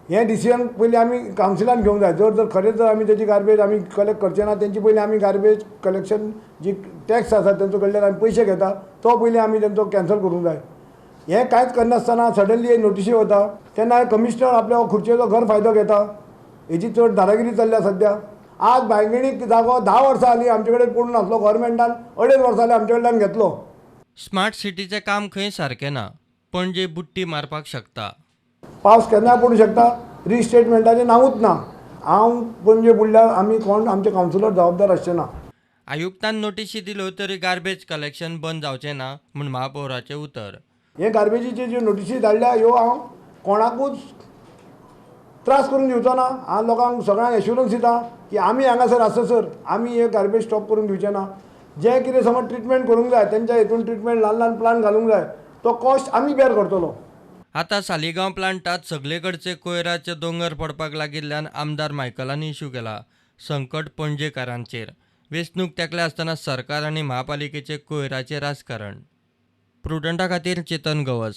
हे डिसिजन पयलीं आमी कावन्सिलान घेवंक जाय. जर खरेंच जर आमी तेजी गार्बेज आमी कलेक्ट करचे ना, तेंची पयलीं आमी गार्बेज कलेक्शन जी टॅक्स आसा तेंचो कडल्यान आमी पयशे घेता तो पयलीं आमी तेंचो कॅन्सल करूंक जाय. हें कांयच करनासतना सडनली हे नोटिशी वता तेन्ना कमिशनर आपल्या खुर्चेचो गैरफायदो घेता. हेची चड दादागिरी चल्ल्या सद्या. आज बांयगणीक जागो 10 वर्सां जालीं आमचे कडेन पडून नासलो, गव्हर्मेंटान 2.5 वर्सां जालीं आमचे कडल्यान घेतलो. स्मार्ट सिटीचें काम खंय सारकें ना. पणजे बुट्टी मारपाक शकता. पावस केन्नाय पडूं शकता. रिस्टेटमेंटाचें नांवूच ना. हांव पणजे बुडल्यार आमी कोण आमचे कावन्सिलर जबाबदार आसचे ना. आयुक्तान नोटिशी दिल्यो तरी गार्बेज कलेक्शन बंद जावचें ना म्हूण महापौराचें उतर. हे गार्बेजीचे ज्यो नोटिशी धाडल्या ह्यो हांव कोणाकूच त्रास करून दिवचो ना. हांव लोकांक सगळ्यांक एश्युरन्स दिता की आमी हांगासर आससर आमी हे गार्बेज स्टॉप करून दिवचे ना. जे कितें समज ट्रिटमेंट करूंक जाय तेंच्या हितून ट्रिटमेंट ल्हान ल्हान प्लांट घालूंक जाय तो कॉस्ट आमी बेर करतलो. आतां सालिगांव प्लांटात सगळे कडचे कोयराचे दोंगर पडपाक लागिल्ल्यान आमदार मायकलांनी इश्यू केला. संकट पणजेकारांचेर. वेंचणूक तेंकले आसतना सरकार आनी महापालिकेचे कोयराचें राजकारण. प्रुडंटा खातीर चेतन गवस.